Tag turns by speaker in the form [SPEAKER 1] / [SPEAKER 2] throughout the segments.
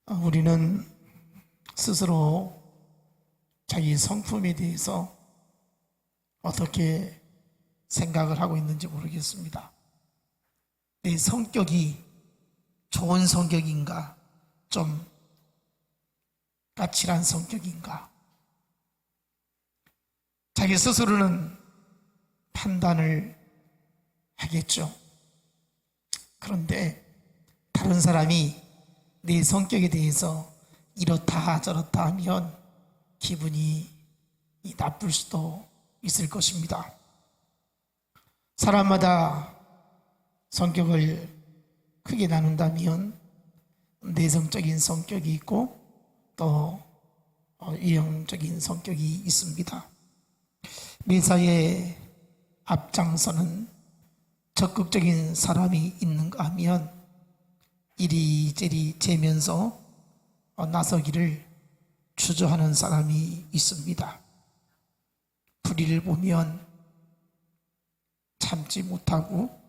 [SPEAKER 1] 우리는 스스로 자기 성품에 대해서 어떻게 생각을 하고 있는지 모르겠습니다. 내 성격이 좋은 성격인가, 좀 까칠한 성격인가, 자기 스스로는 판단을 하겠죠. 그런데 다른 사람이 내 성격에 대해서 이렇다 저렇다 하면 기분이 나쁠 수도 있을 것입니다. 사람마다 성격을 크게 나눈다면 내성적인 성격이 있고 또 유형적인 성격이 있습니다. 매사에 앞장서는 적극적인 사람이 있는가 하면 이리저리 재면서 나서기를 주저하는 사람이 있습니다. 불의를 보면 참지 못하고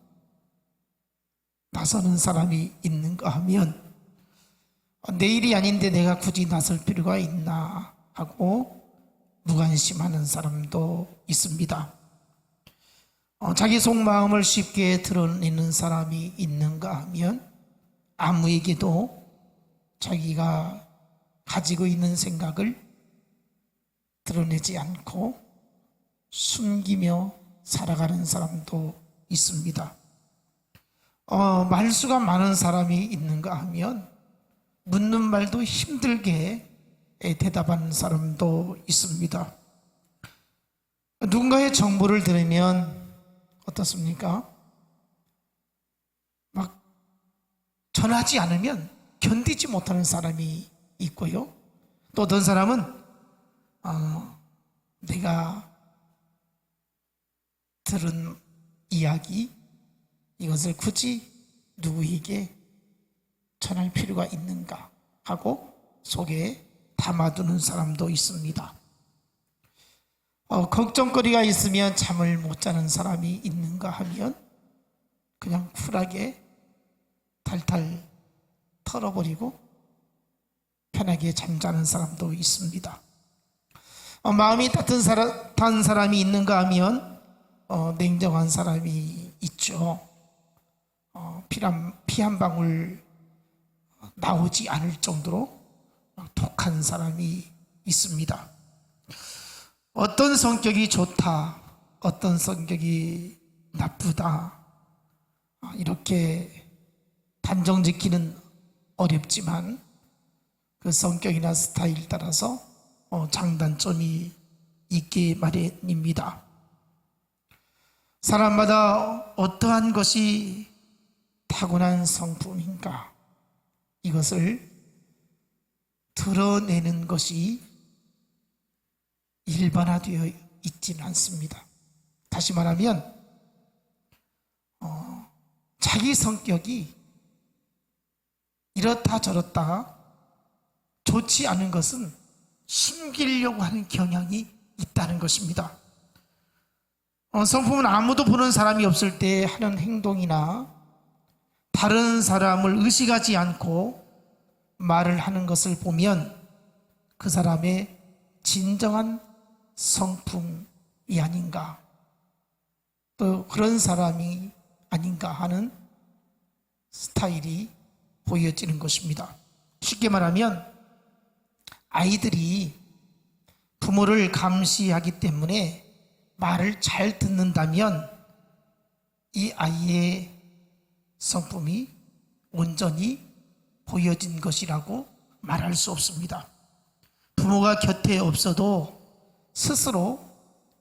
[SPEAKER 1] 나서는 사람이 있는가 하면 내 일이 아닌데 내가 굳이 나설 필요가 있나 하고 무관심하는 사람도 있습니다. 자기 속마음을 쉽게 드러내는 사람이 있는가 하면 아무에게도 자기가 가지고 있는 생각을 드러내지 않고 숨기며 살아가는 사람도 있습니다. 말수가 많은 사람이 있는가 하면 묻는 말도 힘들게 대답하는 사람도 있습니다. 누군가의 정보를 들으면 어떻습니까? 막 전하지 않으면 견디지 못하는 사람이 있고요. 또 어떤 사람은 내가 들은 이야기 이것을 굳이 누구에게 전할 필요가 있는가 하고 속에 담아두는 사람도 있습니다. 걱정거리가 있으면 잠을 못 자는 사람이 있는가 하면 그냥 쿨하게 탈탈 털어버리고 편하게 잠자는 사람도 있습니다. 마음이 따뜻한 사람이 있는가 하면 냉정한 사람이 있죠. 피 한 방울 나오지 않을 정도로 독한 사람이 있습니다. 어떤 성격이 좋다, 어떤 성격이 나쁘다 이렇게 단정 짓기는 어렵지만 그 성격이나 스타일 따라서 장단점이 있기 마련입니다. 사람마다 어떠한 것이 타고난 성품인가 이것을 드러내는 것이 일반화되어 있지는 않습니다. 다시 말하면 자기 성격이 이렇다 저렇다 좋지 않은 것은 숨기려고 하는 경향이 있다는 것입니다. 성품은 아무도 보는 사람이 없을 때 하는 행동이나 다른 사람을 의식하지 않고 말을 하는 것을 보면 그 사람의 진정한 성품이 아닌가, 또 그런 사람이 아닌가 하는 스타일이 보여지는 것입니다. 쉽게 말하면 아이들이 부모를 감시하기 때문에 말을 잘 듣는다면 이 아이의 성품이 온전히 보여진 것이라고 말할 수 없습니다. 부모가 곁에 없어도 스스로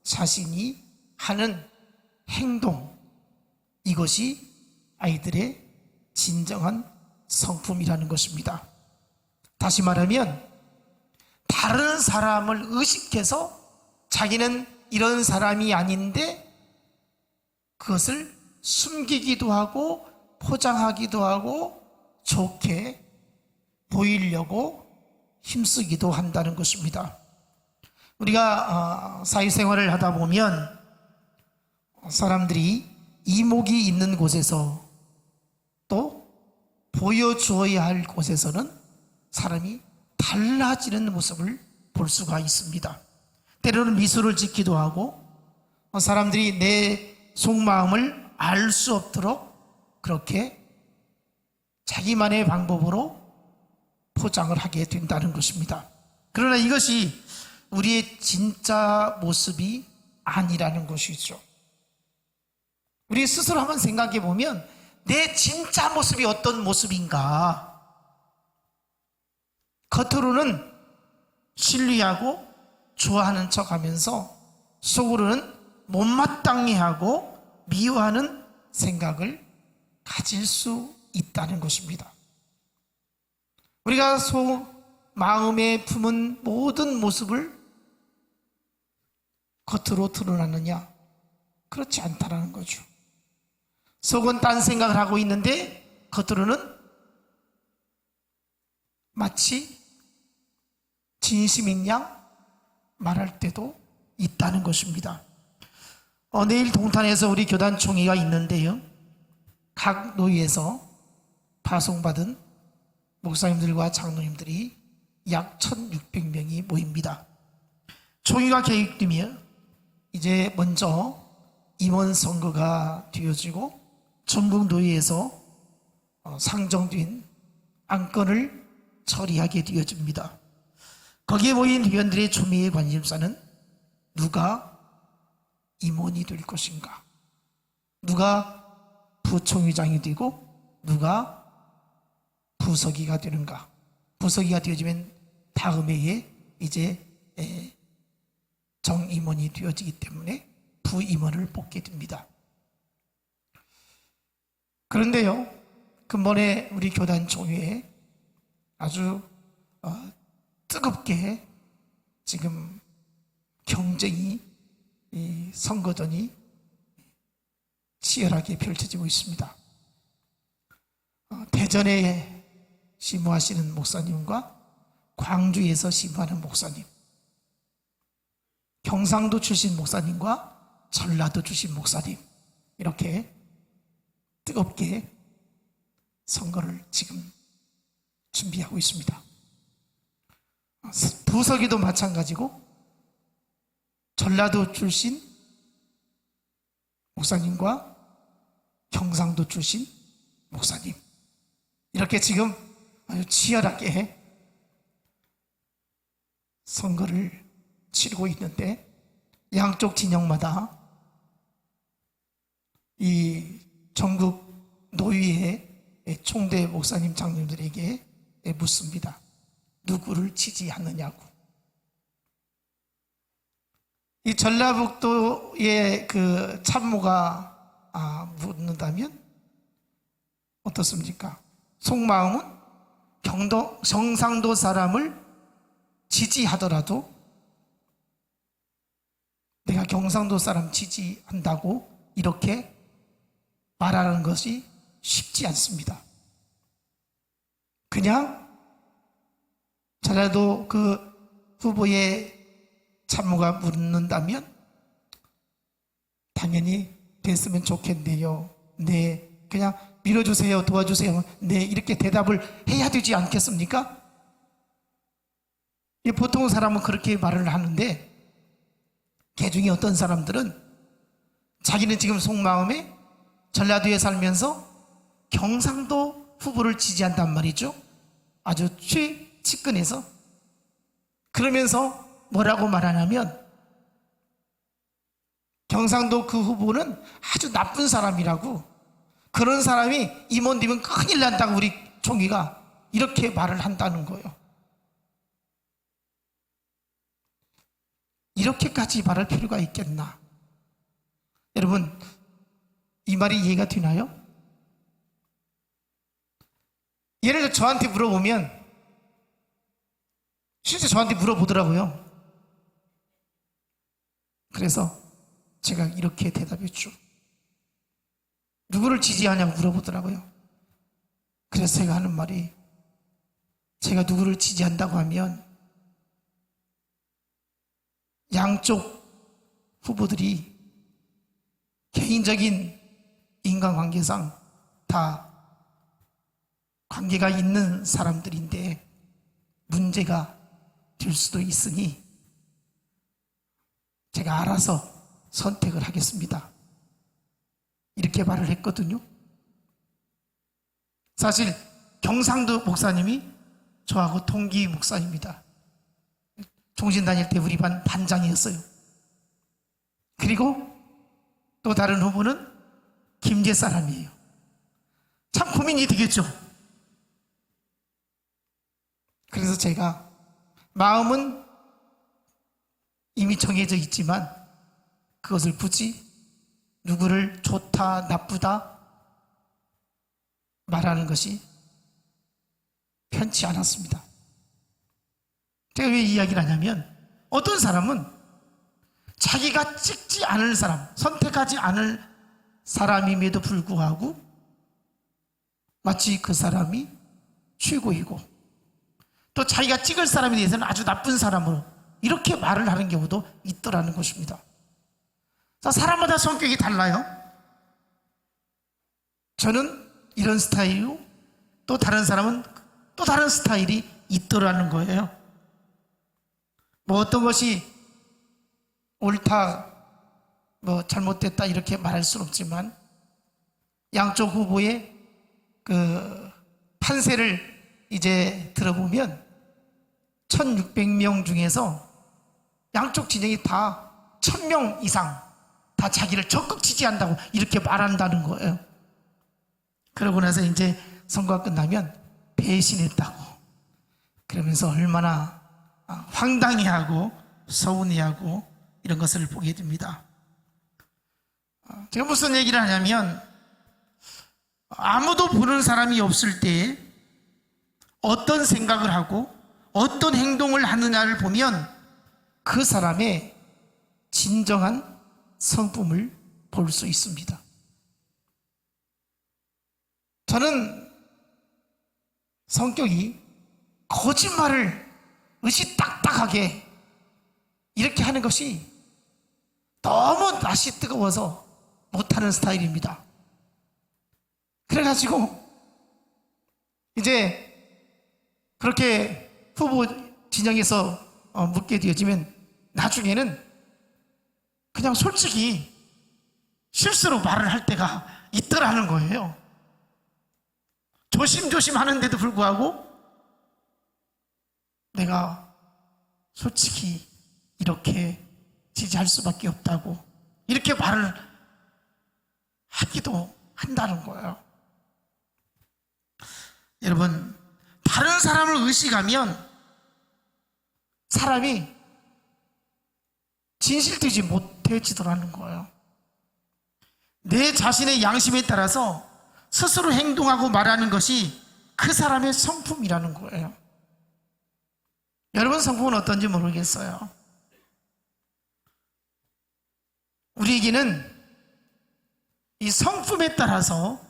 [SPEAKER 1] 자신이 하는 행동 이것이 아이들의 진정한 성품이라는 것입니다. 다시 말하면 다른 사람을 의식해서 자기는 이런 사람이 아닌데 그것을 숨기기도 하고 포장하기도 하고 좋게 보이려고 힘쓰기도 한다는 것입니다. 우리가 사회생활을 하다 보면 사람들이 이목이 있는 곳에서 또 보여주어야 할 곳에서는 사람이 달라지는 모습을 볼 수가 있습니다. 때로는 미소를 짓기도 하고 사람들이 내 속마음을 알 수 없도록 그렇게 자기만의 방법으로 포장을 하게 된다는 것입니다. 그러나 이것이 우리의 진짜 모습이 아니라는 것이죠. 우리 스스로 한번 생각해 보면 내 진짜 모습이 어떤 모습인가? 겉으로는 신뢰하고 좋아하는 척 하면서 속으로는 못마땅해 하고 미워하는 생각을 가질 수 있다는 것입니다. 우리가 마음에 품은 모든 모습을 겉으로 드러나느냐? 그렇지 않다는 거죠. 속은 딴 생각을 하고 있는데 겉으로는 마치 진심인 양 말할 때도 있다는 것입니다. 내일 동탄에서 우리 교단 총회가 있는데요, 각 노예에서 파송받은 목사님들과 장로님들이 약 1600명이 모입니다. 총회가 계획되며 이제 먼저 임원 선거가 되어지고 전국 노예에서 상정된 안건을 처리하게 되어집니다. 거기에 모인 회원들의 초미의 관심사는 누가 임원이 될 것인가, 누가 부총회장이 되고 누가 부서기가 되는가. 부서기가 되어지면 다음 해에 이제 정임원이 되어지기 때문에 부임원을 뽑게 됩니다. 그런데요, 근본에 우리 교단 총회에 아주 뜨겁게 지금 경쟁이, 선거전이 치열하게 펼쳐지고 있습니다. 대전에 심무하시는 목사님과 광주에서 심무하는 목사님, 경상도 출신 목사님과 전라도 출신 목사님, 이렇게 뜨겁게 선거를 지금 준비하고 있습니다. 부서기도 마찬가지고 전라도 출신 목사님과 경상도 출신 목사님, 이렇게 지금 아주 치열하게 선거를 치르고 있는데, 양쪽 진영마다 이 전국 노예의 총대 목사님 장로님들에게 묻습니다. 누구를 지지하느냐고. 이 전라북도의 그 참모가 묻는다면 어떻습니까? 속마음은 경상도 사람을 지지하더라도 내가 경상도 사람 지지한다고 이렇게 말하는 것이 쉽지 않습니다. 그냥 전라도 그 후보의 참모가 묻는다면 당연히 됐으면 좋겠네요, 네, 그냥 밀어주세요, 도와주세요, 네, 이렇게 대답을 해야 되지 않겠습니까? 보통 사람은 그렇게 말을 하는데, 개중에 어떤 사람들은 자기는 지금 속마음에 전라도에 살면서 경상도 후보를 지지한단 말이죠. 아주 최측근에서. 그러면서 뭐라고 말하냐면 경상도 그 후보는 아주 나쁜 사람이라고, 그런 사람이 임원 되면 큰일 난다고 우리 총회가 이렇게 말을 한다는 거예요. 이렇게까지 말할 필요가 있겠나? 여러분, 이 말이 이해가 되나요? 예를 들어 저한테 물어보면, 실제 저한테 물어보더라고요. 그래서 제가 이렇게 대답했죠. 누구를 지지하냐고 물어보더라고요. 그래서 제가 하는 말이, 제가 누구를 지지한다고 하면 양쪽 후보들이 개인적인 인간관계상 다 관계가 있는 사람들인데 문제가 될 수도 있으니 제가 알아서 선택을 하겠습니다. 이렇게 말을 했거든요. 사실 경상도 목사님이 저하고 동기 목사입니다. 종신 다닐 때 우리 반 반장이었어요. 그리고 또 다른 후보는 김제 사람이에요. 참 고민이 되겠죠. 그래서 제가 마음은 이미 정해져 있지만 그것을 굳이 누구를 좋다 나쁘다 말하는 것이 편치 않았습니다. 제가 왜 이야기를 하냐면 어떤 사람은 자기가 찍지 않을 사람, 선택하지 않을 사람임에도 불구하고 마치 그 사람이 최고이고 또 자기가 찍을 사람에 대해서는 아주 나쁜 사람으로 이렇게 말을 하는 경우도 있더라는 것입니다. 사람마다 성격이 달라요. 저는 이런 스타일이고 또 다른 사람은 또 다른 스타일이 있더라는 거예요. 뭐 어떤 것이 옳다, 뭐 잘못됐다 이렇게 말할 수는 없지만 양쪽 후보의 그 판세를 이제 들어보면 1600명 중에서 양쪽 진영이 다 1000명 이상 다 자기를 적극 지지한다고 이렇게 말한다는 거예요. 그러고 나서 이제 선거가 끝나면 배신했다고 그러면서 얼마나 황당해하고 서운해하고 이런 것을 보게 됩니다. 제가 무슨 얘기를 하냐면 아무도 보는 사람이 없을 때 어떤 생각을 하고 어떤 행동을 하느냐를 보면 그 사람의 진정한 성품을 볼 수 있습니다. 저는 성격이 거짓말을 의시딱딱하게 이렇게 하는 것이 너무 낯이 뜨거워서 못하는 스타일입니다. 그래가지고 이제 그렇게 후보 진영에서 묻게 되어지면 나중에는 그냥 솔직히 실수로 말을 할 때가 있더라는 거예요. 조심조심 하는데도 불구하고 내가 솔직히 이렇게 지지할 수밖에 없다고 이렇게 말을 하기도 한다는 거예요. 여러분, 다른 사람을 의식하면 사람이 진실되지 못해지더라는 거예요. 내 자신의 양심에 따라서 스스로 행동하고 말하는 것이 그 사람의 성품이라는 거예요. 여러분 성품은 어떤지 모르겠어요. 우리에게는 이 성품에 따라서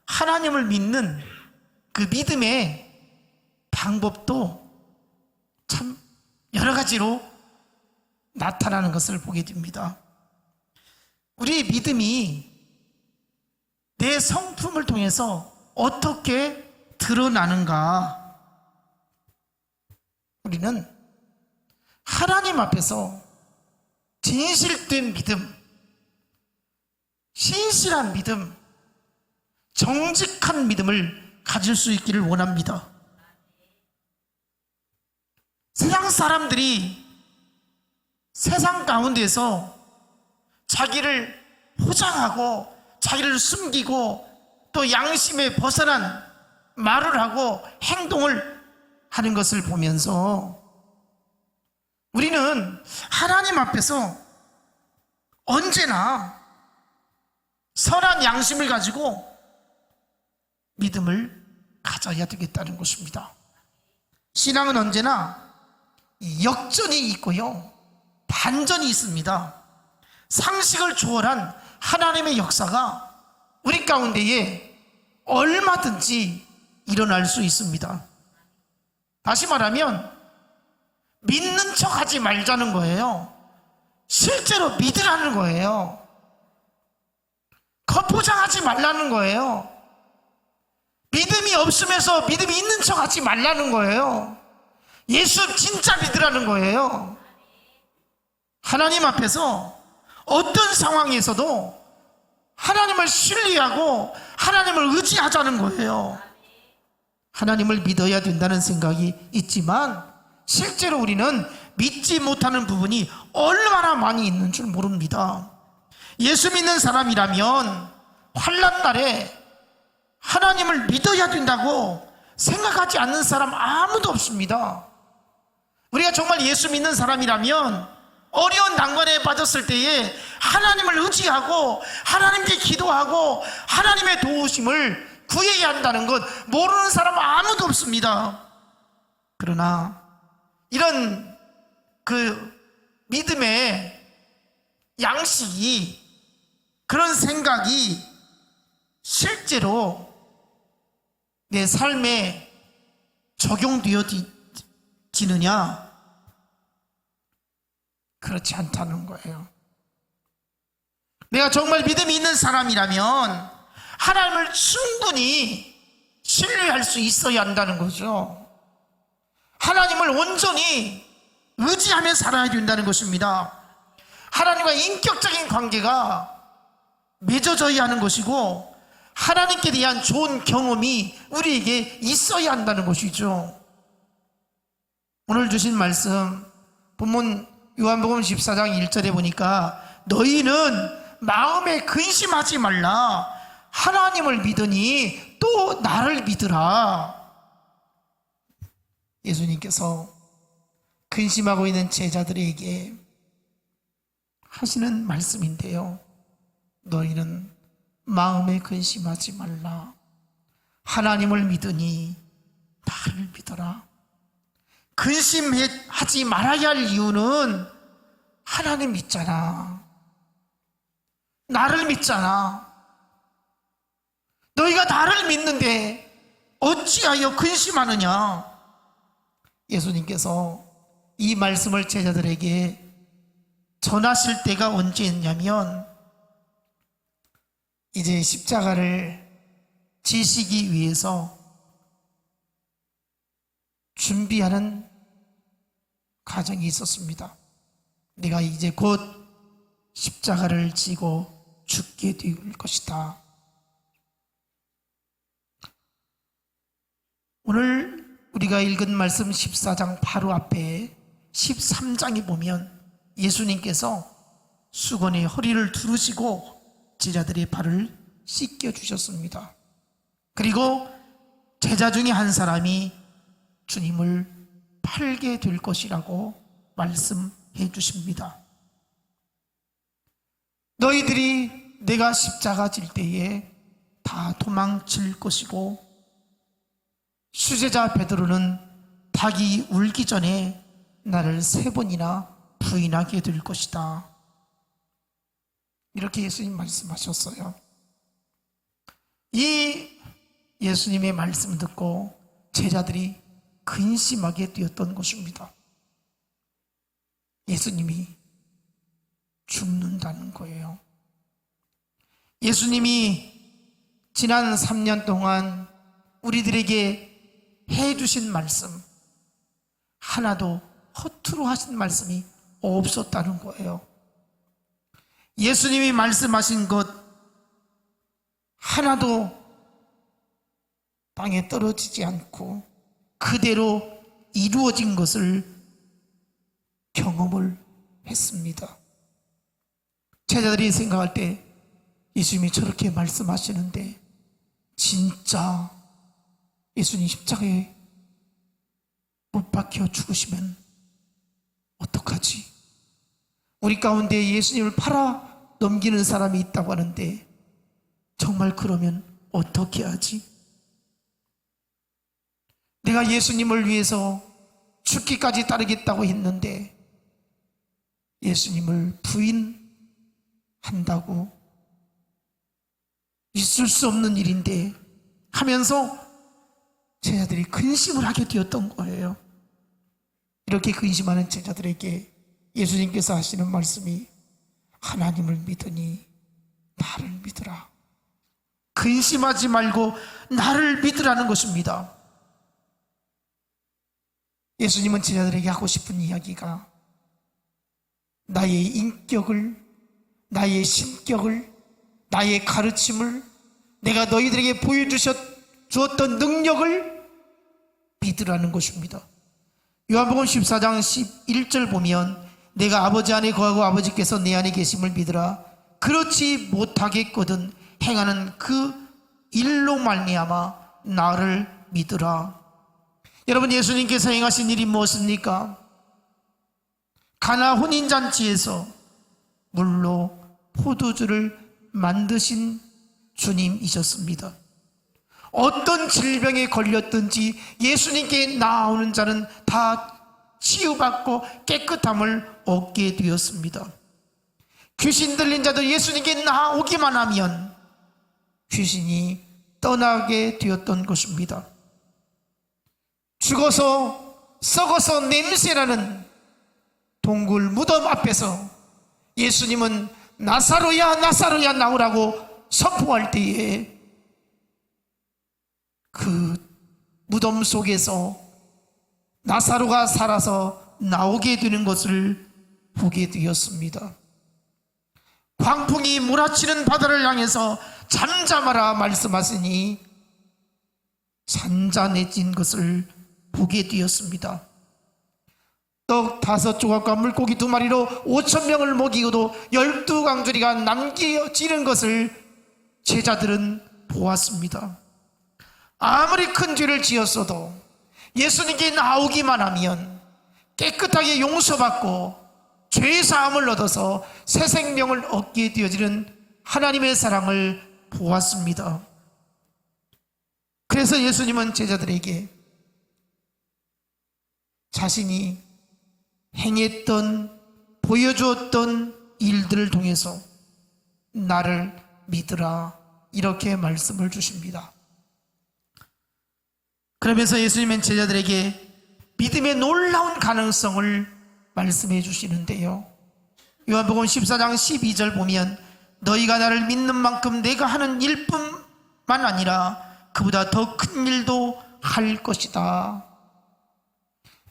[SPEAKER 1] 하나님을 믿는 그 믿음의 방법도 참 여러 가지로 나타나는 것을 보게 됩니다. 우리의 믿음이 내 성품을 통해서 어떻게 드러나는가? 우리는 하나님 앞에서 진실된 믿음, 신실한 믿음, 정직한 믿음을 가질 수 있기를 원합니다. 세상 사람들이 세상 가운데서 자기를 포장하고 자기를 숨기고 또 양심에 벗어난 말을 하고 행동을 하는 것을 보면서 우리는 하나님 앞에서 언제나 선한 양심을 가지고 믿음을 가져야 되겠다는 것입니다. 신앙은 언제나 역전이 있고요, 반전이 있습니다. 상식을 초월한 하나님의 역사가 우리 가운데에 얼마든지 일어날 수 있습니다. 다시 말하면 믿는 척 하지 말자는 거예요. 실제로 믿으라는 거예요. 겉포장하지 말라는 거예요. 믿음이 없으면서 믿음이 있는 척 하지 말라는 거예요. 예수 진짜 믿으라는 거예요. 하나님 앞에서 어떤 상황에서도 하나님을 신뢰하고 하나님을 의지하자는 거예요. 하나님을 믿어야 된다는 생각이 있지만 실제로 우리는 믿지 못하는 부분이 얼마나 많이 있는 줄 모릅니다. 예수 믿는 사람이라면 환난 날에 하나님을 믿어야 된다고 생각하지 않는 사람 아무도 없습니다. 우리가 정말 예수 믿는 사람이라면 어려운 난관에 빠졌을 때에 하나님을 의지하고 하나님께 기도하고 하나님의 도우심을 구해야 한다는 것 모르는 사람 아무도 없습니다. 그러나 이런 믿음의 양식이, 그런 생각이 실제로 내 삶에 적용되어지느냐? 그렇지 않다는 거예요. 내가 정말 믿음이 있는 사람이라면 하나님을 충분히 신뢰할 수 있어야 한다는 거죠. 하나님을 온전히 의지하며 살아야 된다는 것입니다. 하나님과 인격적인 관계가 맺어져야 하는 것이고 하나님께 대한 좋은 경험이 우리에게 있어야 한다는 것이죠. 오늘 주신 말씀 본문 요한복음 14장 1절에 보니까 너희는 마음에 근심하지 말라. 하나님을 믿으니 또 나를 믿으라. 예수님께서 근심하고 있는 제자들에게 하시는 말씀인데요. 너희는 마음에 근심하지 말라. 하나님을 믿으니 나를 믿어라. 근심하지 말아야 할 이유는 하나님 믿잖아. 나를 믿잖아. 너희가 나를 믿는데 어찌하여 근심하느냐? 예수님께서 이 말씀을 제자들에게 전하실 때가 언제였냐면 이제 십자가를 지시기 위해서 준비하는 과정이 있었습니다. 내가 이제 곧 십자가를 지고 죽게 될 것이다. 오늘 우리가 읽은 말씀 14장 바로 앞에 13장에 보면 예수님께서 수건에 허리를 두르시고 제자들의 발을 씻겨 주셨습니다. 그리고 제자 중에 한 사람이 주님을 팔게 될 것이라고 말씀해 주십니다. 너희들이 내가 십자가 질 때에 다 도망칠 것이고 수제자 베드로는 닭이 울기 전에 나를 3번이나 부인하게 될 것이다. 이렇게 예수님 말씀하셨어요. 이 예수님의 말씀 듣고 제자들이 근심하게 되었던 것입니다. 예수님이 죽는다는 거예요. 예수님이 지난 3년 동안 우리들에게 해주신 말씀 하나도 허투루 하신 말씀이 없었다는 거예요. 예수님이 말씀하신 것 하나도 땅에 떨어지지 않고 그대로 이루어진 것을 경험을 했습니다. 제자들이 생각할 때 예수님이 저렇게 말씀하시는데 진짜 예수님 십자가에 못 박혀 죽으시면 어떡하지? 우리 가운데 예수님을 팔아 넘기는 사람이 있다고 하는데 정말 그러면 어떻게 하지? 내가 예수님을 위해서 죽기까지 따르겠다고 했는데 예수님을 부인한다고 있을 수 없는 일인데 하면서 제자들이 근심을 하게 되었던 거예요. 이렇게 근심하는 제자들에게 예수님께서 하시는 말씀이 하나님을 믿으니 나를 믿으라. 근심하지 말고 나를 믿으라는 것입니다. 예수님은 제자들에게 하고 싶은 이야기가 나의 인격을, 나의 신격을, 나의 가르침을, 내가 너희들에게 보여주었던 능력을 믿으라는 것입니다. 요한복음 14장 11절 보면 내가 아버지 안에 거하고 아버지께서 내 안에 계심을 믿으라. 그렇지 못하겠거든 행하는 그 일로 말미암아 나를 믿으라. 여러분, 예수님께서 행하신 일이 무엇입니까? 가나 혼인잔치에서 물로 포도주를 만드신 주님이셨습니다. 어떤 질병에 걸렸든지 예수님께 나오는 자는 다 치유받고 깨끗함을 얻게 되었습니다. 귀신 들린 자도 예수님께 나오기만 하면 귀신이 떠나게 되었던 것입니다. 죽어서 썩어서 냄새나는 동굴 무덤 앞에서 예수님은 나사로야 나사로야 나오라고 선포할 때에 그 무덤 속에서 나사로가 살아서 나오게 되는 것을 보게 되었습니다. 광풍이 몰아치는 바다를 향해서 잠잠하라 말씀하시니 잔잔해진 것을 보게 되었습니다. 떡 5조각과 물고기 2마리로 5,000명을 먹이고도 12강주리가 남겨지는 것을 제자들은 보았습니다. 아무리 큰 죄를 지었어도 예수님께 나오기만 하면 깨끗하게 용서받고 죄사함을 얻어서 새 생명을 얻게 되어지는 하나님의 사랑을 보았습니다. 그래서 예수님은 제자들에게 자신이 행했던, 보여주었던 일들을 통해서 나를 믿으라 이렇게 말씀을 주십니다. 그러면서 예수님은 제자들에게 믿음의 놀라운 가능성을 말씀해 주시는데요, 요한복음 14장 12절 보면 너희가 나를 믿는 만큼 내가 하는 일뿐만 아니라 그보다 더 큰 일도 할 것이다.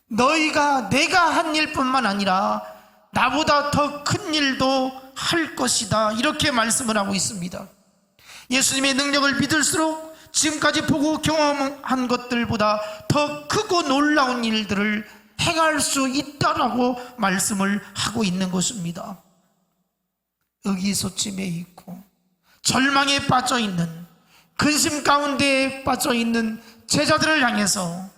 [SPEAKER 1] 너희가 내가 한 일뿐만 아니라 나보다 더 큰 일도 할 것이다 이렇게 말씀을 하고 있습니다. 예수님의 능력을 믿을수록 지금까지 보고 경험한 것들보다 더 크고 놀라운 일들을 행할 수 있다라고 말씀을 하고 있는 것입니다. 의기소침해 있고 절망에 빠져 있는, 근심 가운데에 빠져 있는 제자들을 향해서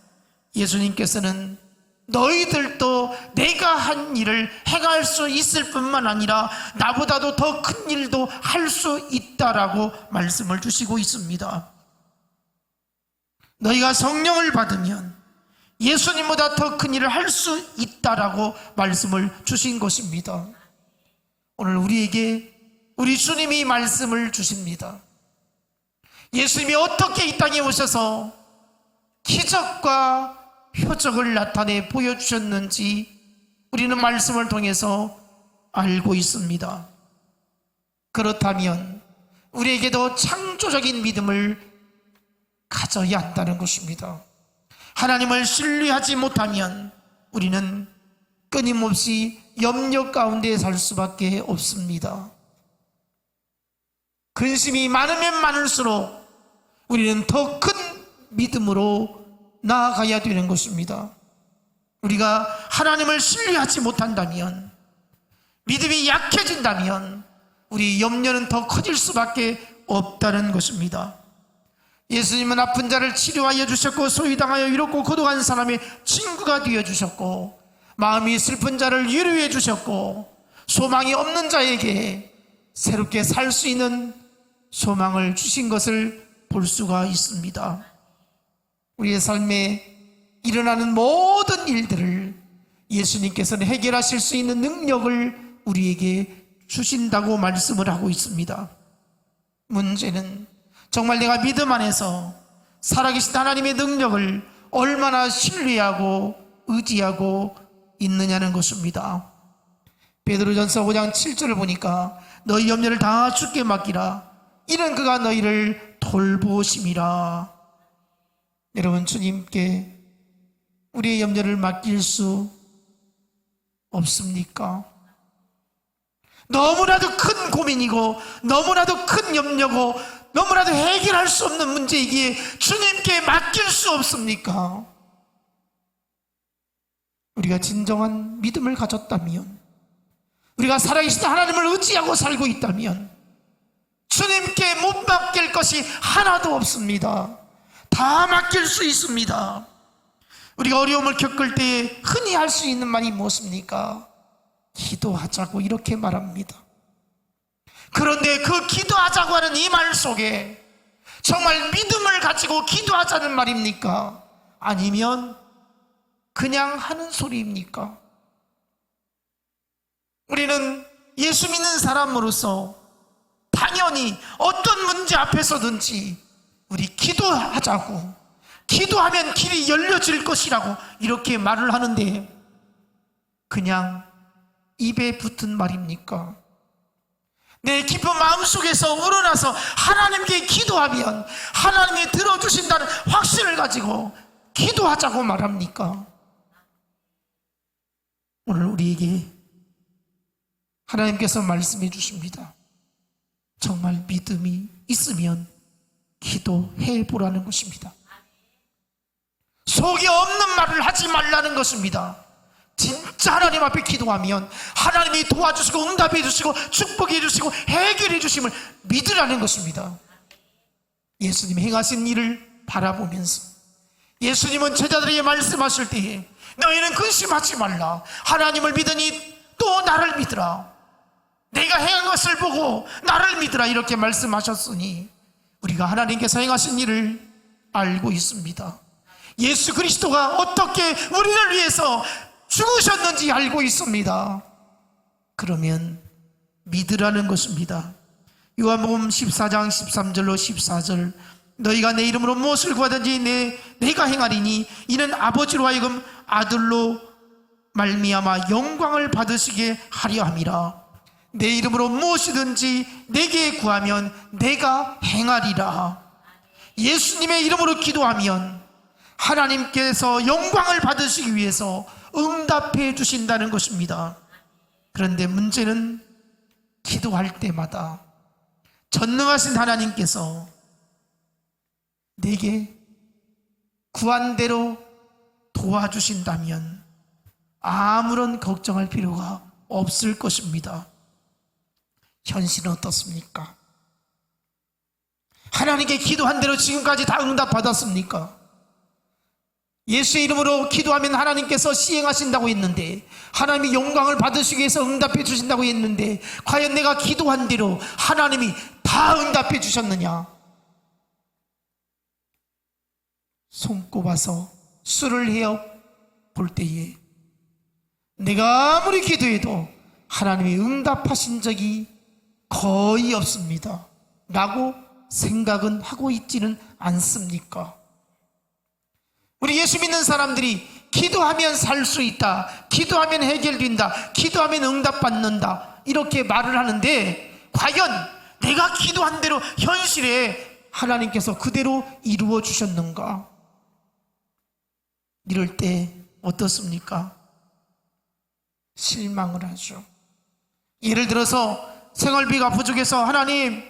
[SPEAKER 1] 예수님께서는 너희들도 내가 한 일을 행할 수 있을 뿐만 아니라 나보다도 더 큰 일도 할 수 있다라고 말씀을 주시고 있습니다. 너희가 성령을 받으면 예수님보다 더 큰 일을 할 수 있다라고 말씀을 주신 것입니다. 오늘 우리에게 우리 주님이 말씀을 주십니다. 예수님이 어떻게 이 땅에 오셔서 기적과 표적을 나타내 보여주셨는지 우리는 말씀을 통해서 알고 있습니다. 그렇다면 우리에게도 창조적인 믿음을 가져야 한다는 것입니다. 하나님을 신뢰하지 못하면 우리는 끊임없이 염려 가운데 살 수밖에 없습니다. 근심이 많으면 많을수록 우리는 더 큰 믿음으로 나아가야 되는 것입니다. 우리가 하나님을 신뢰하지 못한다면, 믿음이 약해진다면 우리 염려는 더 커질 수밖에 없다는 것입니다. 예수님은 아픈 자를 치료하여 주셨고 소유당하여 이롭고 고독한 사람의 친구가 되어 주셨고 마음이 슬픈 자를 위로해 주셨고 소망이 없는 자에게 새롭게 살 수 있는 소망을 주신 것을 볼 수가 있습니다. 우리의 삶에 일어나는 모든 일들을 예수님께서는 해결하실 수 있는 능력을 우리에게 주신다고 말씀을 하고 있습니다. 문제는 정말 내가 믿음 안에서 살아계신 하나님의 능력을 얼마나 신뢰하고 의지하고 있느냐는 것입니다. 베드로전서 5장 7절을 보니까 너희 염려를 다 주께 맡기라 이는 그가 너희를 돌보심이라. 여러분, 주님께 우리의 염려를 맡길 수 없습니까? 너무나도 큰 고민이고 너무나도 큰 염려고 너무나도 해결할 수 없는 문제이기에 주님께 맡길 수 없습니까? 우리가 진정한 믿음을 가졌다면, 우리가 살아계신 하나님을 의지하고 살고 있다면 주님께 못 맡길 것이 하나도 없습니다. 다 맡길 수 있습니다. 우리가 어려움을 겪을 때에 흔히 할 수 있는 말이 무엇입니까? 기도하자고 이렇게 말합니다. 그런데 그 기도하자고 하는 이 말 속에 정말 믿음을 가지고 기도하자는 말입니까? 아니면 그냥 하는 소리입니까? 우리는 예수 믿는 사람으로서 당연히 어떤 문제 앞에서든지 우리 기도하자고, 기도하면 길이 열려질 것이라고 이렇게 말을 하는데 그냥 입에 붙은 말입니까? 내 깊은 마음속에서 우러나서 하나님께 기도하면 하나님이 들어주신다는 확신을 가지고 기도하자고 말합니까? 오늘 우리에게 하나님께서 말씀해 주십니다. 정말 믿음이 있으면 기도해 보라는 것입니다. 속이 없는 말을 하지 말라는 것입니다. 진짜 하나님 앞에 기도하면 하나님이 도와주시고 응답해 주시고 축복해 주시고 해결해 주심을 믿으라는 것입니다. 예수님이 행하신 일을 바라보면서 예수님은 제자들에게 말씀하실 때에 너희는 근심하지 말라. 하나님을 믿으니 또 나를 믿으라. 내가 행한 것을 보고 나를 믿으라 이렇게 말씀하셨으니 우리가 하나님께서 행하신 일을 알고 있습니다. 예수 그리스도가 어떻게 우리를 위해서 죽으셨는지 알고 있습니다. 그러면 믿으라는 것입니다. 요한복음 14장 13절로 14절 너희가 내 이름으로 무엇을 구하든지 내가 행하리니 이는 아버지로 하여금 아들로 말미암아 영광을 받으시게 하려 함이라. 내 이름으로 무엇이든지 내게 구하면 내가 행하리라. 예수님의 이름으로 기도하면 하나님께서 영광을 받으시기 위해서 응답해 주신다는 것입니다. 그런데 문제는 기도할 때마다 전능하신 하나님께서 내게 구한 대로 도와주신다면 아무런 걱정할 필요가 없을 것입니다. 현실은 어떻습니까? 하나님께 기도한 대로 지금까지 다 응답받았습니까? 예수의 이름으로 기도하면 하나님께서 시행하신다고 했는데, 하나님이 영광을 받으시기 위해서 응답해 주신다고 했는데, 과연 내가 기도한 대로 하나님이 다 응답해 주셨느냐? 손꼽아서 수를 헤어 볼 때에 내가 아무리 기도해도 하나님이 응답하신 적이 거의 없습니다 라고 생각은 하고 있지는 않습니까? 우리 예수 믿는 사람들이 기도하면 살 수 있다, 기도하면 해결된다, 기도하면 응답받는다 이렇게 말을 하는데 과연 내가 기도한 대로 현실에 하나님께서 그대로 이루어 주셨는가? 이럴 때 어떻습니까? 실망을 하죠. 예를 들어서 생활비가 부족해서 하나님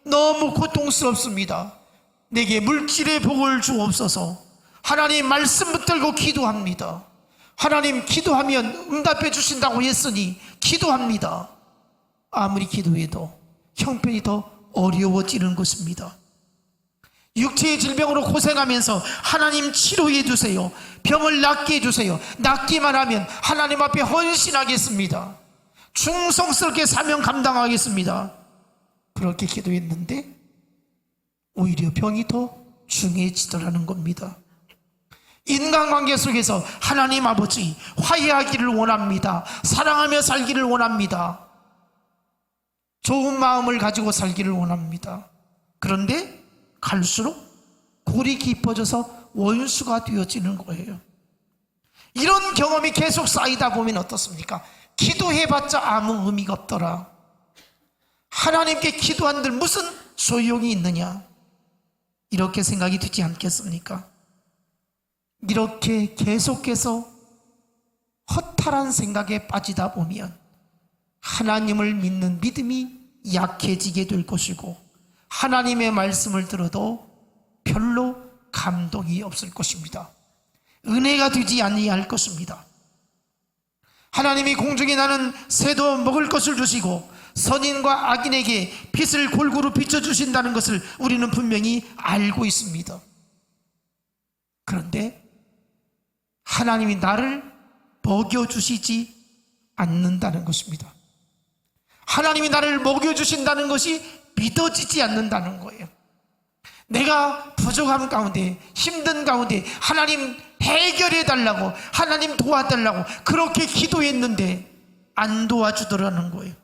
[SPEAKER 1] 너무 고통스럽습니다, 내게 물질의 복을 주옵소서. 하나님 말씀 붙들고 기도합니다. 하나님 기도하면 응답해 주신다고 했으니 기도합니다. 아무리 기도해도 형편이 더 어려워지는 것입니다. 육체의 질병으로 고생하면서 하나님 치료해 주세요, 병을 낫게 해주세요, 낫기만 하면 하나님 앞에 헌신하겠습니다, 충성스럽게 사명 감당하겠습니다, 그렇게 기도했는데 오히려 병이 더 중해지더라는 겁니다. 인간관계 속에서 하나님 아버지 화해하기를 원합니다, 사랑하며 살기를 원합니다, 좋은 마음을 가지고 살기를 원합니다. 그런데 갈수록 골이 깊어져서 원수가 되어지는 거예요. 이런 경험이 계속 쌓이다 보면 어떻습니까? 기도해봤자 아무 의미가 없더라, 하나님께 기도한들 무슨 소용이 있느냐, 이렇게 생각이 되지 않겠습니까? 이렇게 계속해서 허탈한 생각에 빠지다 보면 하나님을 믿는 믿음이 약해지게 될 것이고, 하나님의 말씀을 들어도 별로 감동이 없을 것입니다. 은혜가 되지 아니할 것입니다. 하나님이 공중에 나는 새도 먹을 것을 주시고 선인과 악인에게 빛을 골고루 비춰주신다는 것을 우리는 분명히 알고 있습니다. 그런데 하나님이 나를 먹여주시지 않는다는 것입니다. 하나님이 나를 먹여주신다는 것이 믿어지지 않는다는 거예요. 내가 부족함 가운데, 힘든 가운데 하나님 해결해 달라고, 하나님 도와달라고 그렇게 기도했는데 안 도와주더라는 거예요.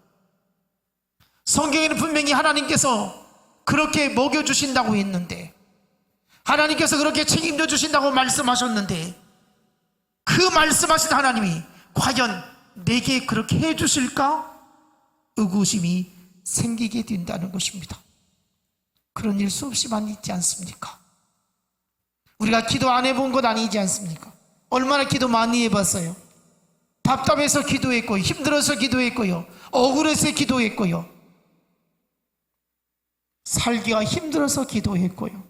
[SPEAKER 1] 성경에는 분명히 하나님께서 그렇게 먹여주신다고 했는데, 하나님께서 그렇게 책임져 주신다고 말씀하셨는데, 그 말씀하신 하나님이 과연 내게 그렇게 해주실까? 의구심이 생기게 된다는 것입니다. 그런 일 수없이 많이 있지 않습니까? 우리가 기도 안 해본 것 아니지 않습니까? 얼마나 기도 많이 해봤어요. 답답해서 기도했고요, 힘들어서 기도했고요, 억울해서 기도했고요, 살기가 힘들어서 기도했고요.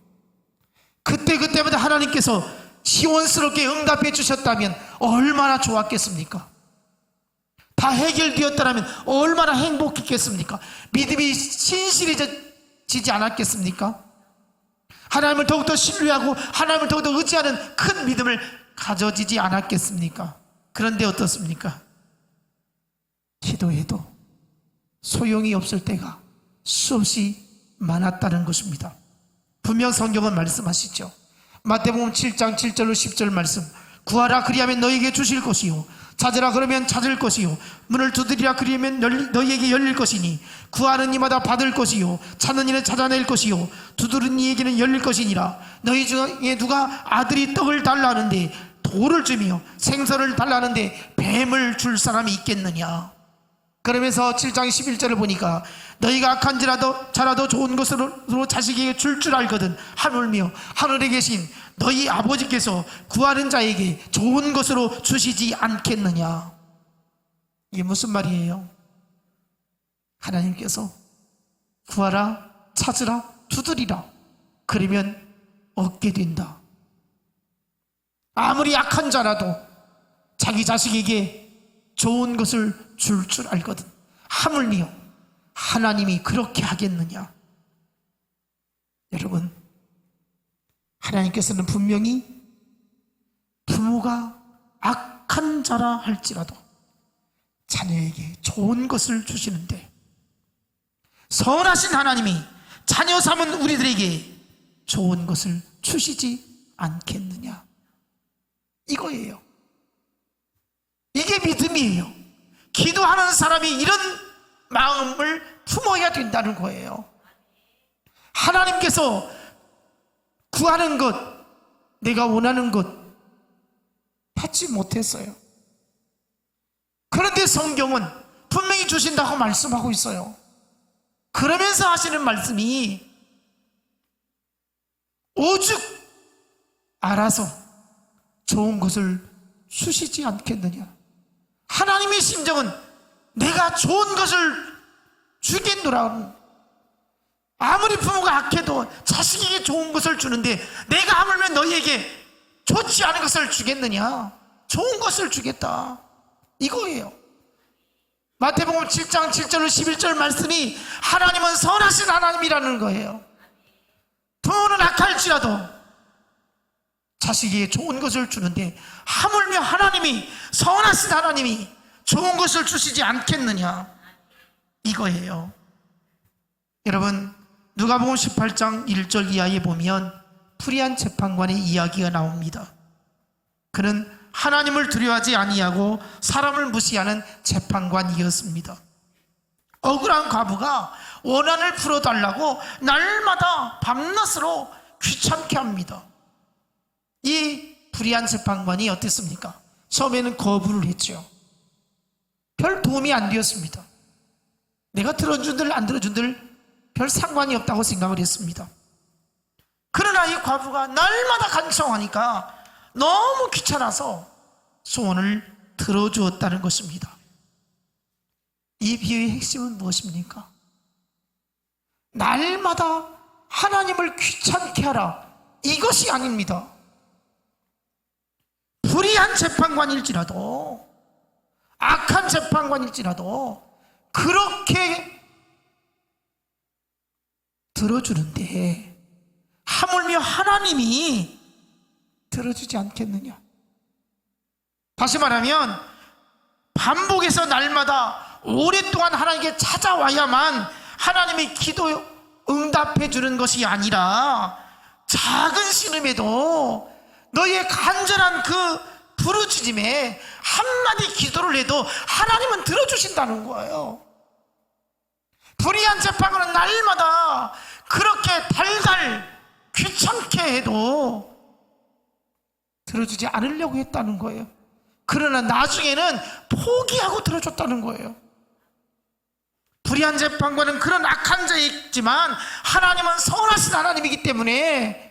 [SPEAKER 1] 그때마다 하나님께서 시원스럽게 응답해 주셨다면 얼마나 좋았겠습니까? 다 해결되었다면 얼마나 행복했겠습니까? 믿음이 신실해지지 않았겠습니까? 하나님을 더욱더 신뢰하고 하나님을 더욱더 의지하는 큰 믿음을 가져지지 않았겠습니까? 그런데 어떻습니까? 기도해도 소용이 없을 때가 수없이 많았다는 것입니다. 분명 성경은 말씀하시죠. 마태복음 7장 7절로 10절 말씀, 구하라 그리하면 너에게 주실 것이요, 찾으라 그러면 찾을 것이요, 문을 두드리라 그리하면 너희에게 열릴 것이니, 구하는 이마다 받을 것이요, 찾는 이는 찾아낼 것이요, 두드리는 이에게는 열릴 것이니라. 너희 중에 누가 아들이 떡을 달라 하는데 돌을 주며 생선을 달라 하는데 뱀을 줄 사람이 있겠느냐? 그러면서 7장 11절을 보니까 너희가 악한지라도 좋은 것으로 자식에게 줄 알거든 하물며 하늘에 계신 너희 아버지께서 구하는 자에게 좋은 것으로 주시지 않겠느냐? 이게 무슨 말이에요? 하나님께서 구하라, 찾으라, 두드리라 그러면 얻게 된다. 아무리 약한 자라도 자기 자식에게 좋은 것을 줄 알거든 하물며 하나님이 그렇게 하겠느냐? 여러분, 하나님께서는 분명히 부모가 악한 자라 할지라도 자녀에게 좋은 것을 주시는데, 선하신 하나님이 자녀 삼은 우리들에게 좋은 것을 주시지 않겠느냐? 이거예요. 이게 믿음이에요. 기도하는 사람이 이런 마음을 품어야 된다는 거예요. 하나님께서 구하는 것, 내가 원하는 것 받지 못했어요. 그런데 성경은 분명히 주신다고 말씀하고 있어요. 그러면서 하시는 말씀이 오죽 알아서 좋은 것을 주시지 않겠느냐? 하나님의 심정은 내가 좋은 것을 주겠노라. 아무리 부모가 악해도 자식에게 좋은 것을 주는데 내가 하물며 너희에게 좋지 않은 것을 주겠느냐? 좋은 것을 주겠다, 이거예요. 마태복음 7장 7절로 11절 말씀이 하나님은 선하신 하나님이라는 거예요. 부모는 악할지라도 자식에게 좋은 것을 주는데 하물며 하나님이, 선하신 하나님이 좋은 것을 주시지 않겠느냐, 이거예요. 여러분, 누가복음 18장 1절 이하에 보면 불의한 재판관의 이야기가 나옵니다. 그는 하나님을 두려워하지 아니하고 사람을 무시하는 재판관이었습니다. 억울한 과부가 원한을 풀어달라고 날마다 밤낮으로 귀찮게 합니다. 이 불의한 재판관이 어땠습니까? 처음에는 거부를 했죠. 별 도움이 안 되었습니다. 내가 들어준들 안 들어준들 별 상관이 없다고 생각을 했습니다. 그러나 이 과부가 날마다 간청하니까 너무 귀찮아서 소원을 들어주었다는 것입니다. 이 비유의 핵심은 무엇입니까? 날마다 하나님을 귀찮게 하라, 이것이 아닙니다. 불의한 재판관일지라도, 악한 재판관일지라도 그렇게 들어주는데 하물며 하나님이 들어주지 않겠느냐? 다시 말하면 반복해서 날마다 오랫동안 하나님께 찾아와야만 하나님이 기도 응답해 주는 것이 아니라 작은 신음에도 너의 간절한 그 부르짖음에 한마디 기도를 해도 하나님은 들어주신다는 거예요. 불의한 재판관은 날마다 그렇게 달달 귀찮게 해도 들어주지 않으려고 했다는 거예요. 그러나 나중에는 포기하고 들어줬다는 거예요. 불의한 재판관은 그런 악한 자이지만 하나님은 선하신 하나님이기 때문에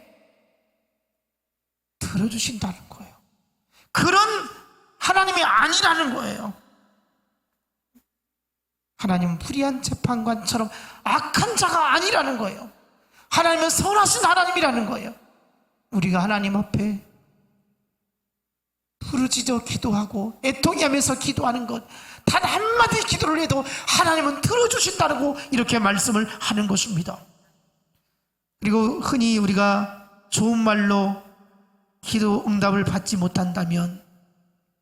[SPEAKER 1] 들어주신다는 거예요. 그런 하나님이 아니라는 거예요. 하나님은 불의한 재판관처럼 악한 자가 아니라는 거예요. 하나님은 선하신 하나님이라는 거예요. 우리가 하나님 앞에 부르짖어 기도하고 애통하면서 기도하는 것, 단 한마디 기도를 해도 하나님은 들어주신다고 이렇게 말씀을 하는 것입니다. 그리고 흔히 우리가 좋은 말로 기도 응답을 받지 못한다면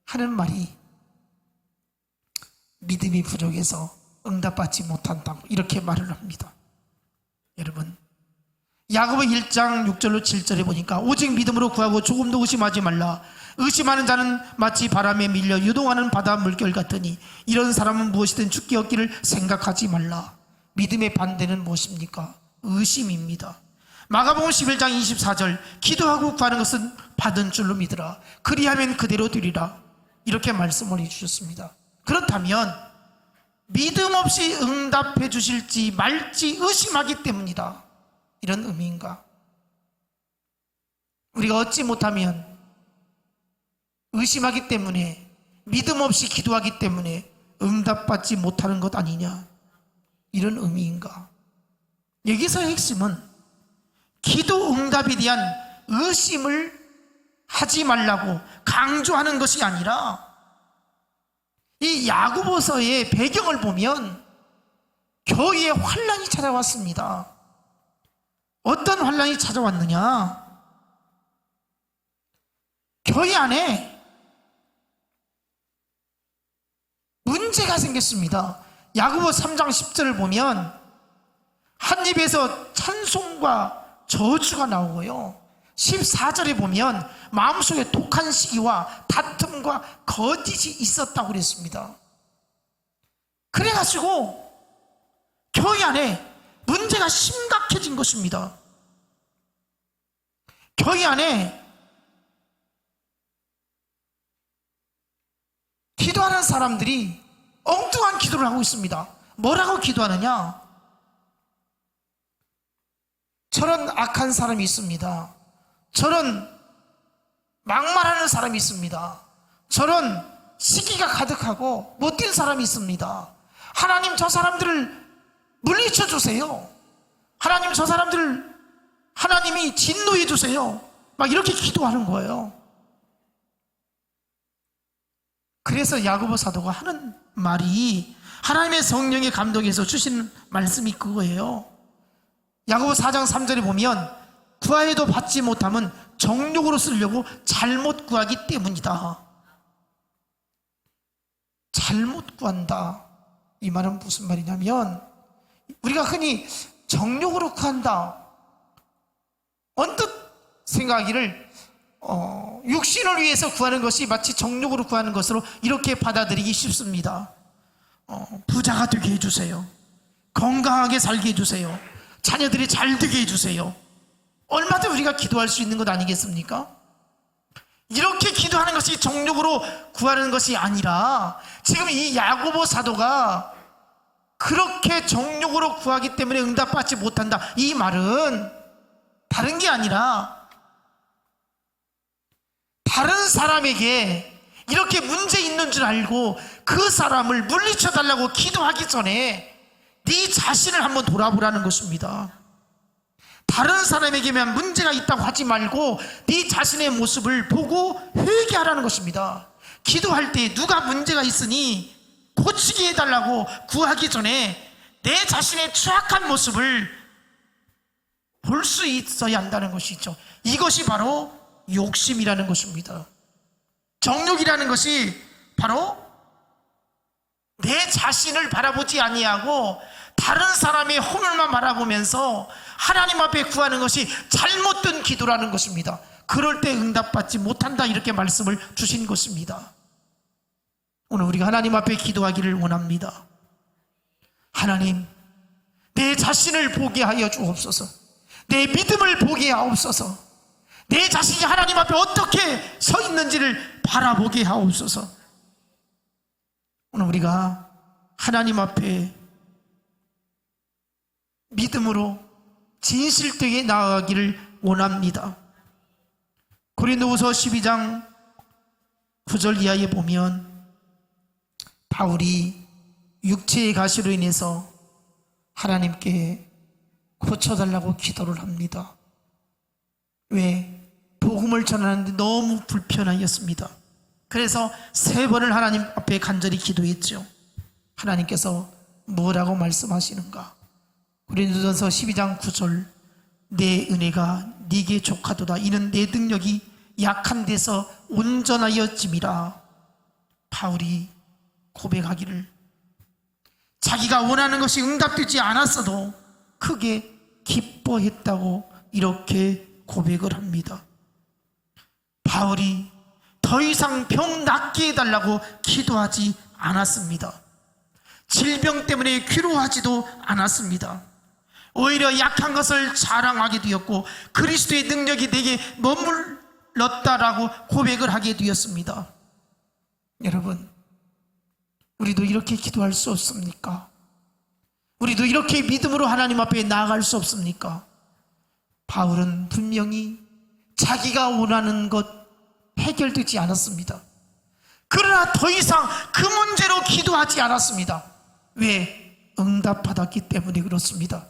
[SPEAKER 1] 하는 말이 믿음이 부족해서 응답받지 못한다고 이렇게 말을 합니다. 여러분, 야고보 1장 6절로 7절에 보니까 오직 믿음으로 구하고 조금도 의심하지 말라. 의심하는 자는 마치 바람에 밀려 유동하는 바다 물결 같으니 이런 사람은 무엇이든 죽게 얻기를 생각하지 말라. 믿음의 반대는 무엇입니까? 의심입니다. 마가복음 11장 24절 기도하고 구하는 것은 받은 줄로 믿으라. 그리하면 그대로 되리라. 이렇게 말씀을 해주셨습니다. 그렇다면 믿음 없이 응답해 주실지 말지 의심하기 때문이다, 이런 의미인가? 우리가 얻지 못하면 의심하기 때문에, 믿음 없이 기도하기 때문에 응답받지 못하는 것 아니냐, 이런 의미인가? 여기서의 핵심은 기도 응답에 대한 의심을 하지 말라고 강조하는 것이 아니라, 이 야고보서의 배경을 보면 교회에 환난이 찾아왔습니다. 어떤 환난이 찾아왔느냐? 교회 안에 문제가 생겼습니다. 야고보 3장 10절을 보면 한 입에서 찬송과 저주가 나오고요, 14절에 보면 마음속에 독한 시기와 다툼과 거짓이 있었다고 그랬습니다. 그래가지고 교회 안에 문제가 심각해진 것입니다. 교회 안에 기도하는 사람들이 엉뚱한 기도를 하고 있습니다. 뭐라고 기도하느냐? 저런 악한 사람이 있습니다. 저런 막말하는 사람이 있습니다. 저런 시기가 가득하고 못된 사람이 있습니다. 하나님, 저 사람들을 물리쳐 주세요. 하나님, 저 사람들을 하나님이 진노해 주세요. 막 이렇게 기도하는 거예요. 그래서 야고보 사도가 하는 말이 하나님의 성령의 감동에서 주시는 말씀이 그거예요. 야고보 4장 3절에 보면 구하여도 받지 못함은 정욕으로 쓰려고 잘못 구하기 때문이다. 잘못 구한다, 이 말은 무슨 말이냐면, 우리가 흔히 정욕으로 구한다, 언뜻 생각하기를 육신을 위해서 구하는 것이 마치 정욕으로 구하는 것으로 이렇게 받아들이기 쉽습니다. 부자가 되게 해주세요. 건강하게 살게 해주세요. 자녀들이 잘 되게 해주세요. 얼마든지 우리가 기도할 수 있는 것 아니겠습니까? 이렇게 기도하는 것이 정욕으로 구하는 것이 아니라, 지금 이 야고보 사도가 그렇게 정욕으로 구하기 때문에 응답받지 못한다, 이 말은 다른 게 아니라 다른 사람에게 이렇게 문제 있는 줄 알고 그 사람을 물리쳐 달라고 기도하기 전에 네 자신을 한번 돌아보라는 것입니다. 다른 사람에게만 문제가 있다고 하지 말고 네 자신의 모습을 보고 회개하라는 것입니다. 기도할 때 누가 문제가 있으니 고치게 해달라고 구하기 전에 내 자신의 추악한 모습을 볼 수 있어야 한다는 것이죠. 이것이 바로 욕심이라는 것입니다. 정욕이라는 것이 바로 내 자신을 바라보지 아니하고 다른 사람의 허물만 바라보면서 하나님 앞에 구하는 것이 잘못된 기도라는 것입니다. 그럴 때 응답받지 못한다, 이렇게 말씀을 주신 것입니다. 오늘 우리가 하나님 앞에 기도하기를 원합니다. 하나님, 내 자신을 보게 하여 주옵소서. 내 믿음을 보게 하옵소서. 내 자신이 하나님 앞에 어떻게 서 있는지를 바라보게 하옵소서. 오늘 우리가 하나님 앞에 믿음으로 진실되게 나아가기를 원합니다. 고린도후서 12장 9절 이하에 보면 바울이 육체의 가시로 인해서 하나님께 고쳐달라고 기도를 합니다. 왜? 복음을 전하는데 너무 불편하였습니다. 그래서 3번을 하나님 앞에 간절히 기도했죠. 하나님께서 뭐라고 말씀하시는가? 고린도전서 12장 9절, 내 은혜가 네게 족하도다. 이는 내 능력이 약한 데서 온전하여짐이라. 바울이 고백하기를 자기가 원하는 것이 응답되지 않았어도 크게 기뻐했다고 이렇게 고백을 합니다. 바울이 더 이상 병 낫게 해달라고 기도하지 않았습니다. 질병 때문에 괴로워하지도 않았습니다. 오히려 약한 것을 자랑하게 되었고 그리스도의 능력이 내게 머물렀다라고 고백을 하게 되었습니다. 여러분, 우리도 이렇게 기도할 수 없습니까? 우리도 이렇게 믿음으로 하나님 앞에 나아갈 수 없습니까? 바울은 분명히 자기가 원하는 것 해결되지 않았습니다. 그러나 더 이상 그 문제로 기도하지 않았습니다. 왜? 응답받았기 때문에 그렇습니다.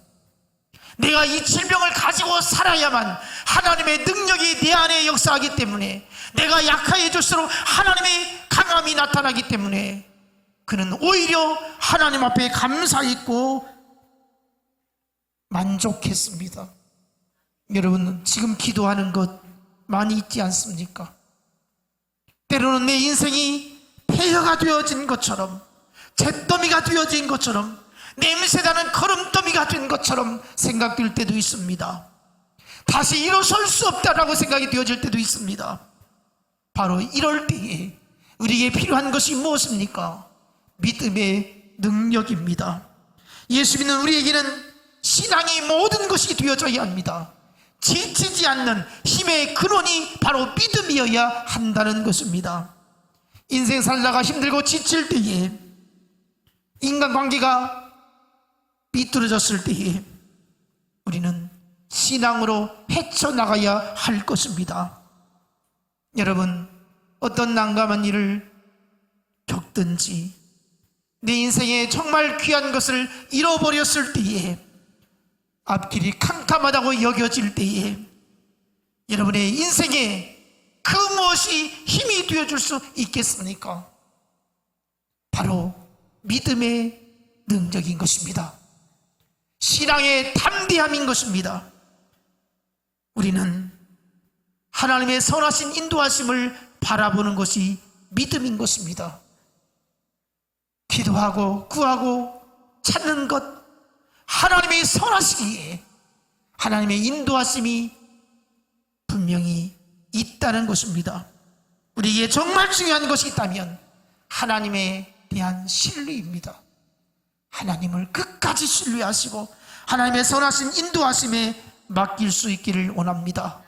[SPEAKER 1] 내가 이 질병을 가지고 살아야만 하나님의 능력이 내 안에 역사하기 때문에, 내가 약해질수록 하나님의 강함이 나타나기 때문에 그는 오히려 하나님 앞에 감사했고 만족했습니다. 여러분, 지금 기도하는 것 많이 있지 않습니까? 때로는 내 인생이 폐허가 되어진 것처럼, 잿더미가 되어진 것처럼, 냄새나는 거름더미가 된 것처럼 생각될 때도 있습니다. 다시 일어설 수 없다라고 생각이 되어질 때도 있습니다. 바로 이럴 때에 우리에게 필요한 것이 무엇입니까? 믿음의 능력입니다. 예수 믿는 우리에게는 신앙이 모든 것이 되어져야 합니다. 지치지 않는 힘의 근원이 바로 믿음이어야 한다는 것입니다. 인생 살다가 힘들고 지칠 때에, 인간관계가 삐뚤어졌을 때에 우리는 신앙으로 헤쳐나가야 할 것입니다. 여러분, 어떤 난감한 일을 겪든지 내 인생에 정말 귀한 것을 잃어버렸을 때에, 앞길이 캄캄하다고 여겨질 때에 여러분의 인생에 그 무엇이 힘이 되어줄 수 있겠습니까? 바로 믿음의 능력인 것입니다. 신앙의 담대함인 것입니다. 우리는 하나님의 선하신 인도하심을 바라보는 것이 믿음인 것입니다. 기도하고 구하고 찾는 것, 하나님의 선하시기에 하나님의 인도하심이 분명히 있다는 것입니다. 우리에게 정말 중요한 것이 있다면 하나님에 대한 신뢰입니다. 하나님을 끝까지 신뢰하시고 하나님의 선하신 인도하심에 맡길 수 있기를 원합니다.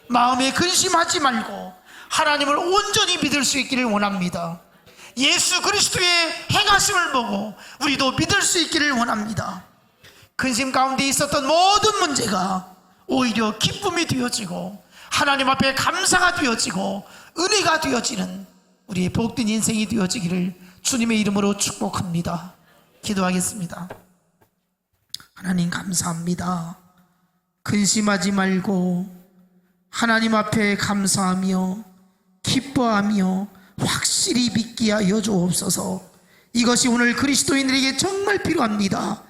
[SPEAKER 1] 마음에 근심하지 말고 하나님을 온전히 믿을 수 있기를 원합니다. 예수 그리스도의 행하심을 보고 우리도 믿을 수 있기를 원합니다. 근심 가운데 있었던 모든 문제가 오히려 기쁨이 되어지고 하나님 앞에 감사가 되어지고 은혜가 되어지는 우리의 복된 인생이 되어지기를 주님의 이름으로 축복합니다. 기도하겠습니다. 하나님 감사합니다. 근심하지 말고 하나님 앞에 감사하며 기뻐하며 확실히 믿게 하여 주옵소서. 이것이 오늘 그리스도인들에게 정말 필요합니다.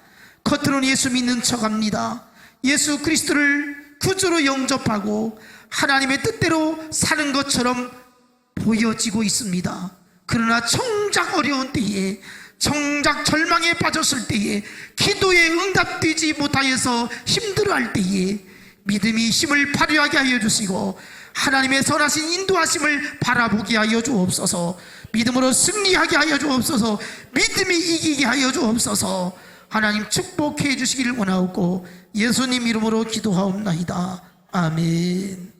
[SPEAKER 1] 겉으로는 예수 믿는 척합니다. 예수 그리스도를 구주로 영접하고 하나님의 뜻대로 사는 것처럼 보여지고 있습니다. 그러나 정작 어려운 때에, 정작 절망에 빠졌을 때에, 기도에 응답되지 못하여서 힘들어할 때에 믿음이 힘을 발휘하게 하여 주시고 하나님의 선하신 인도하심을 바라보게 하여 주옵소서. 믿음으로 승리하게 하여 주옵소서. 믿음이 이기게 하여 주옵소서. 하나님 축복해 주시기를 원하옵고 예수님 이름으로 기도하옵나이다. 아멘.